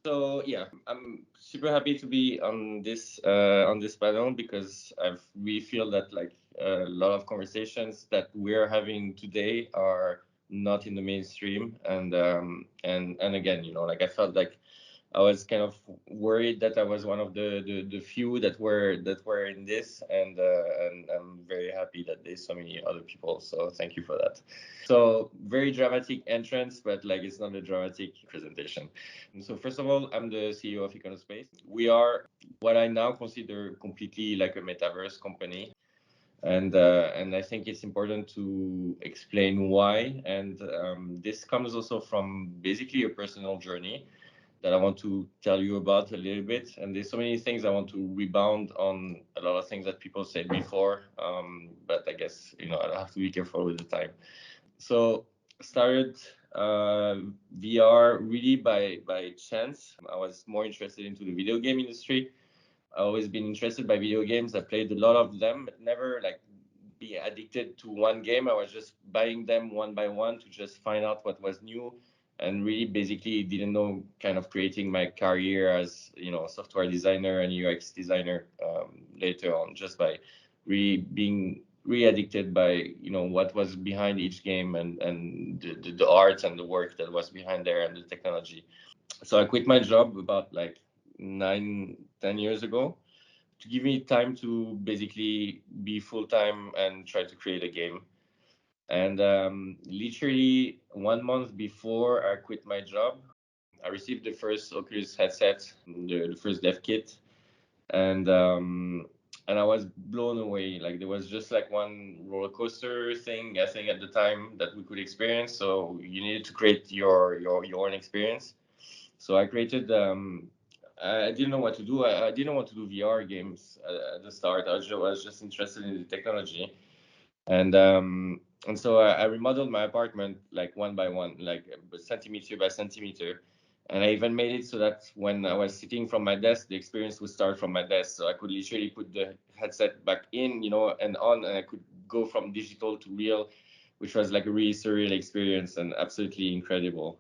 So yeah, I'm super happy to be on this panel because we feel that like a lot of conversations that we're having today are not in the mainstream, and again, like I felt like I was kind of worried that I was one of the few that were in this, and I'm very happy that there's so many other people. So thank you for that. So very dramatic entrance, but like it's not a dramatic presentation. So first of all, I'm the CEO of Ikonospace. We are what I now consider completely like a metaverse company. And I think it's important to explain why. And this comes also from basically a personal journey that I want to tell you about a little bit. And there's so many things I want to rebound on a lot of things that people said before. But I guess, I'll have to be careful with the time. So started VR really by chance. I was more interested into the video game industry. I've always been interested by video games. I played a lot of them, but never like be addicted to one game. I was just buying them one by one to just find out what was new, and really basically didn't know kind of creating my career as software designer and UX designer later on, just by really being really addicted by what was behind each game, and the art and the work that was behind there and the technology. So I quit my job about like 9-10 years ago to give me time to basically be full time and try to create a game. And literally 1 month before I quit my job, I received the first Oculus headset, the first dev kit, and I was blown away. Like there was just like one roller coaster thing, I think, at the time that we could experience. So you needed to create your own experience. So I created. I didn't know what to do. I didn't want to do VR games at the start. I was just interested in the technology, and so I remodeled my apartment like one by one, like centimeter by centimeter. And I even made it so that when I was sitting from my desk, the experience would start from my desk. So I could literally put the headset back in, and on, and I could go from digital to real, which was like a really surreal experience and absolutely incredible.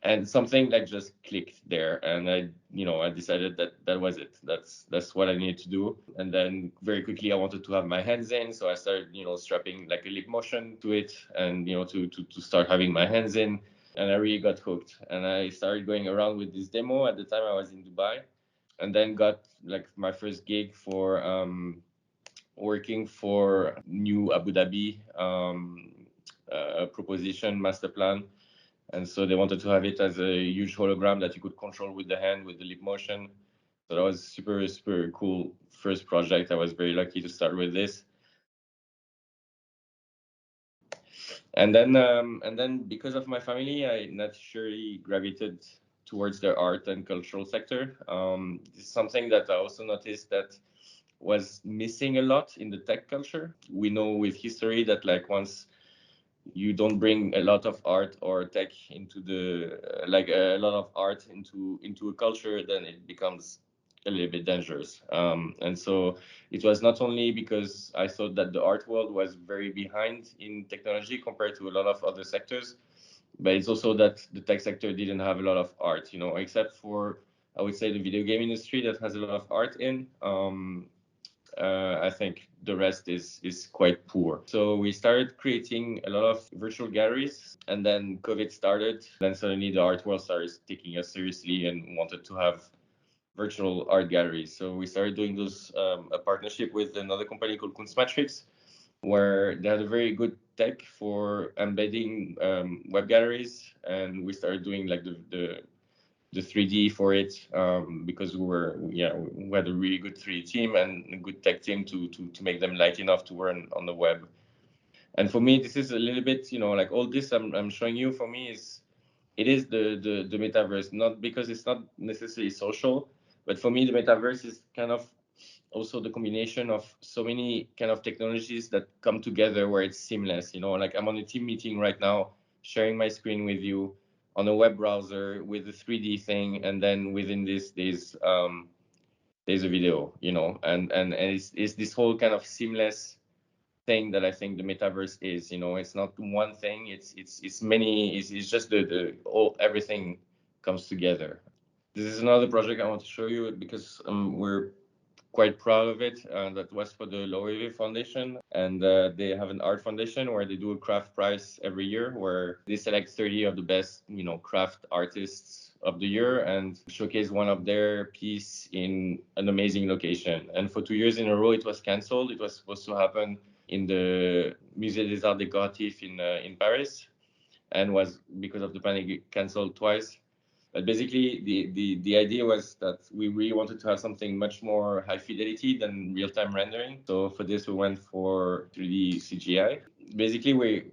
And something like just clicked there, and I decided that that was it. That's what I needed to do. And then very quickly I wanted to have my hands in, so I started strapping like a lip motion to it, and to start having my hands in. And I really got hooked, and I started going around with this demo. At the time I was in Dubai, and then got like my first gig for working for new Abu Dhabi proposition master plan. And so they wanted to have it as a huge hologram that you could control with the hand, with the lip motion. So that was super, super cool first project. I was very lucky to start with this. And then because of my family, I naturally gravitated towards the art and cultural sector. It's something that I also noticed that was missing a lot in the tech culture. We know with history that like once you don't bring a lot of art or tech into like a lot of art into a culture, then it becomes a little bit dangerous. And so it was not only because I thought that the art world was very behind in technology compared to a lot of other sectors, but it's also that the tech sector didn't have a lot of art, except for, I would say, the video game industry that has a lot of art in. I think the rest is quite poor. So we started creating a lot of virtual galleries, and then COVID started. Then suddenly the art world started taking us seriously and wanted to have virtual art galleries. So we started doing those a partnership with another company called Kunstmatrix, where they had a very good tech for embedding web galleries, and we started doing like the 3D for it, because we had a really good 3D team and a good tech team to make them light enough to run on the web. And for me, this is a little bit, like all this I'm showing you, for me it is the metaverse, not because it's not necessarily social, but for me the metaverse is kind of also the combination of so many kind of technologies that come together where it's seamless. Like I'm on a team meeting right now, sharing my screen with you on a web browser with a 3D thing, and then within this there's a video, and it's this whole kind of seamless thing that I think the metaverse is. It's not one thing, it's many, it's just the all everything comes together. This is another project I want to show you because we're quite proud of it. That was for the Loewe Foundation, and they have an art foundation where they do a craft prize every year, where they select 30 of the best, craft artists of the year and showcase one of their piece in an amazing location. And for 2 years in a row, it was cancelled. It was supposed to happen in the Musée des Arts Décoratifs in Paris, and was, because of the pandemic, cancelled twice. But basically, the idea was that we really wanted to have something much more high fidelity than real-time rendering. So for this, we went for 3D CGI. Basically, we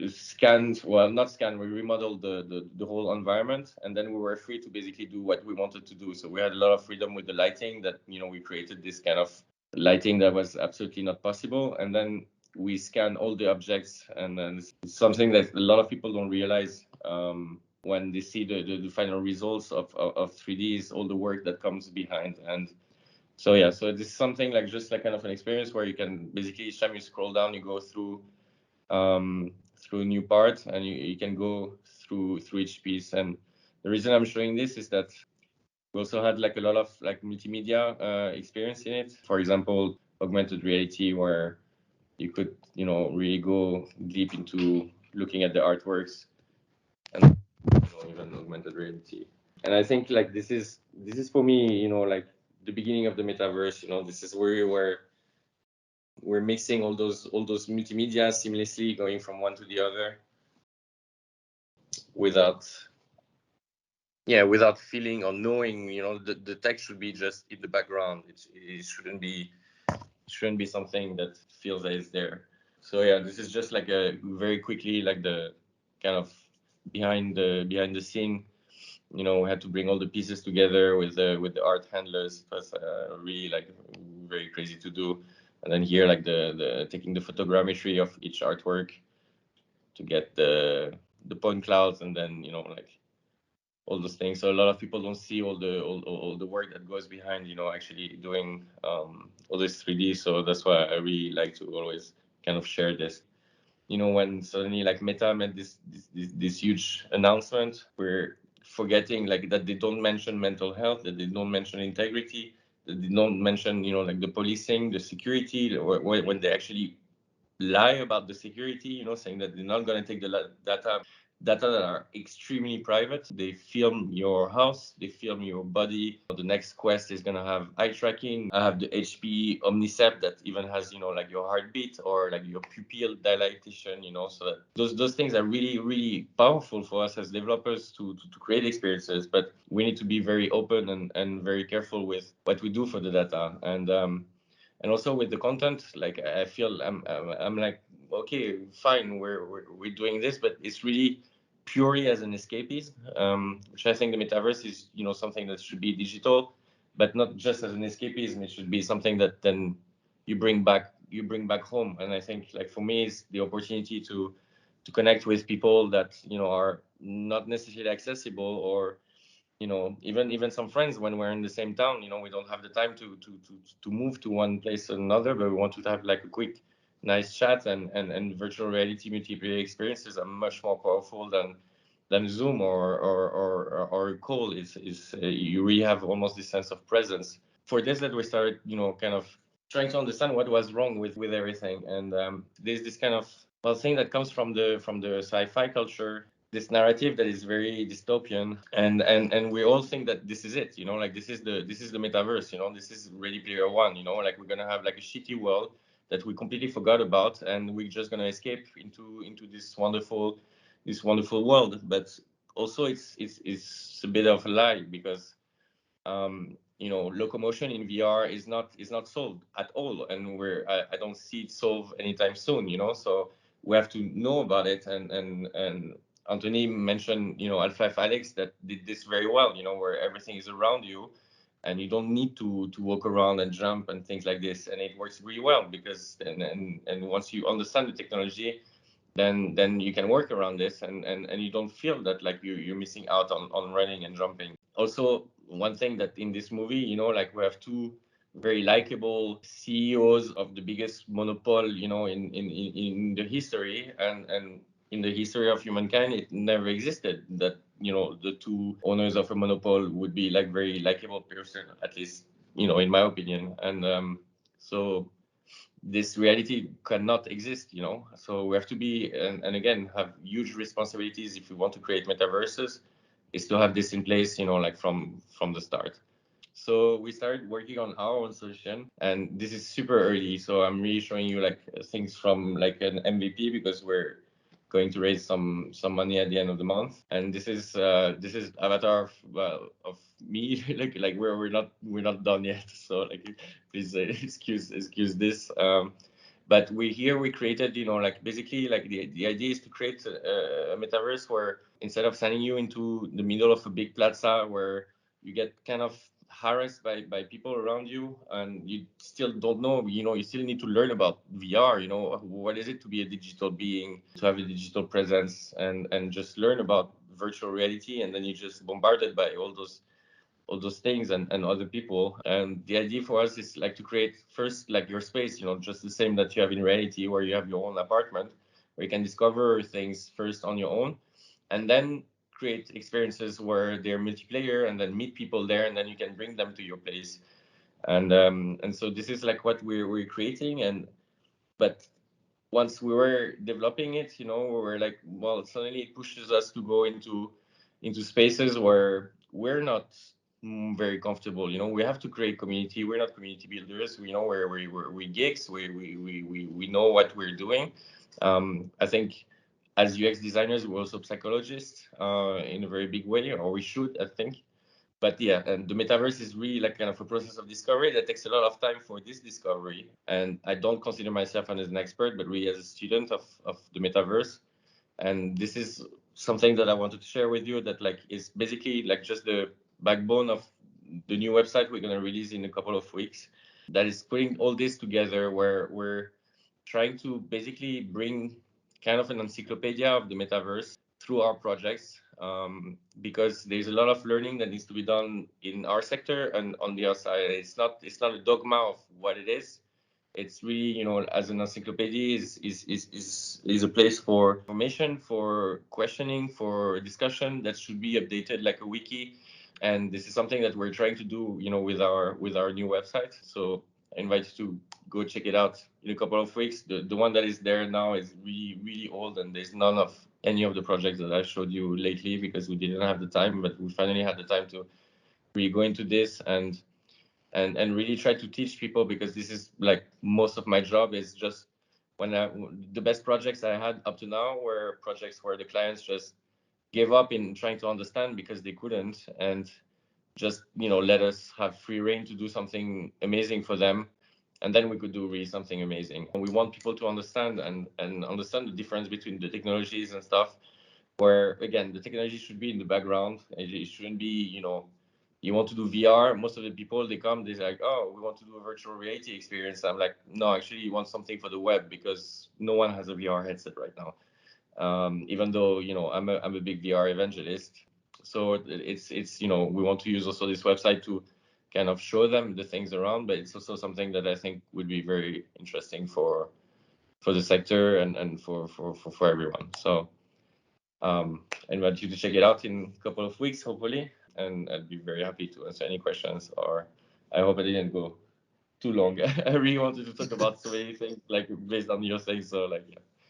scanned, well, not scanned, we remodeled the whole environment, and then we were free to basically do what we wanted to do. So we had a lot of freedom with the lighting that, we created this kind of lighting that was absolutely not possible. And then we scan all the objects, and then it's something that a lot of people don't realize. When they see the final results of 3D, is all the work that comes behind. And so yeah, so this is something like just like kind of an experience where you can basically, each time you scroll down, you go through a new part, and you can go through each piece. And the reason I'm showing this is that we also had like a lot of like multimedia experience in it. For example, augmented reality, where you could really go deep into looking at the artworks, and even augmented reality. And I think like this is for me, like the beginning of the metaverse. This is where we're mixing all those multimedia seamlessly, going from one to the other without without feeling or knowing. The text should be just in the background. It shouldn't be something that feels that it's there. So yeah, this is just like a very quickly like the kind of behind the scene. We had to bring all the pieces together with the art handlers. It was really like very crazy to do. And then here, like the taking the photogrammetry of each artwork to get the point clouds, and then like all those things. So a lot of people don't see all the work that goes behind, actually doing all this 3D. So that's why I really like to always kind of share this. When suddenly like Meta made this huge announcement, we're forgetting like that they don't mention mental health, that they don't mention integrity, that they don't mention like the policing, the security, or when they actually lie about the security, saying that they're not going to take the data that are extremely private. They film your house, they film your body. The next Quest is going to have eye tracking. I have the HP Omnicept that even has, like your heartbeat or like your pupil dilation, so that those things are really, really powerful for us as developers to create experiences. But we need to be very open and very careful with what we do for the data. And also with the content, like I feel I'm like, okay, fine, we're doing this, but it's really purely as an escapism, which I think the metaverse is, something that should be digital, but not just as an escapism. It should be something that then you bring back home. And I think like for me, it's the opportunity to connect with people that are not necessarily accessible, or even some friends when we're in the same town. We don't have the time to move to one place or another, but we want to have like a quick nice chat. And virtual reality multiplayer experiences are much more powerful than Zoom or a call. Is You really have almost this sense of presence. For this, that we started kind of trying to understand what was wrong with everything. And there's this kind of thing that comes from the sci-fi culture, this narrative that is very dystopian, and we all think that this is it, like this is the metaverse, this is Ready Player One, like we're gonna have like a shitty world that we completely forgot about, and we're just gonna escape into this wonderful world. But also it's a bit of a lie, because locomotion in VR is not solved at all, and I don't see it solved anytime soon. So we have to know about it. And Anthony mentioned, Half-Life Alex, that did this very well. Where everything is around you, and you don't need to walk around and jump and things like this, and it works really well, because and once you understand the technology, then you can work around this, and you don't feel that like you're missing out on running and jumping. Also, one thing that in this movie, like we have two very likable CEOs of the biggest monopoly, in the history, and in the history of humankind, it never existed that, the two owners of a monopoly would be like very likable person, at least, in my opinion. And so this reality cannot exist, so we have to be, and again, have huge responsibilities if we want to create metaverses, is to have this in place, like from the start. So we started working on our own solution, and this is super early. So I'm really showing you like things from like an MVP, because we're going to raise some money at the end of the month. And this is avatar of me. like we're not done yet. So like please excuse this. But we created, like basically like the idea is to create a metaverse where instead of sending you into the middle of a big plaza where you get kind of harassed by people around you, and you still don't know, you still need to learn about VR, what is it to be a digital being, to have a digital presence, and just learn about virtual reality, and then you're just bombarded by all those things and other people. And the idea for us is like to create first like your space, just the same that you have in reality, where you have your own apartment where you can discover things first on your own, and then create experiences where they're multiplayer, and then meet people there, and then you can bring them to your place. And so this is like what we're creating. But once we were developing it, we were like, well, suddenly it pushes us to go into spaces where we're not very comfortable. We have to create community. We're not community builders. We know where we geeks. We know what we're doing. I think as UX designers, we're also psychologists in a very big way, or we should, I think. But yeah, and the metaverse is really like kind of a process of discovery that takes a lot of time for this discovery. And I don't consider myself as an expert, but really as a student of the metaverse. And this is something that I wanted to share with you, that like is basically like just the backbone of the new website we're going to release in a couple of weeks, that is putting all this together, where we're trying to basically bring kind of an encyclopedia of the metaverse through our projects, because there's a lot of learning that needs to be done in our sector and on the outside. It's not a dogma of what it is. It's really, as an encyclopedia is a place for information, for questioning, for discussion that should be updated like a wiki. And this is something that we're trying to do, with our new website. So I invite you to go check it out in a couple of weeks. The one that is there now is really, really old, and there's none of any of the projects that I showed you lately, because we didn't have the time, but we finally had the time to really go into this and really try to teach people, because this is like most of my job is just the best projects I had up to now were projects where the clients just gave up in trying to understand because they couldn't, and just let us have free reign to do something amazing for them, and then we could do really something amazing. And we want people to understand and understand the difference between the technologies and stuff, where again the technology should be in the background. It shouldn't be, you want to do VR, most of the people they come, they're like, oh, we want to do a virtual reality experience. I'm like, no, actually you want something for the web, because no one has a VR headset right now. Even though I'm a big VR evangelist. So it's we want to use also this website to kind of show them the things around, but it's also something that I think would be very interesting for the sector and for everyone. So I invite you to check it out in a couple of weeks, hopefully, and I'd be very happy to answer any questions. Or I hope I didn't go too long. I really wanted to talk about so many things, like based on your things. So like, yeah.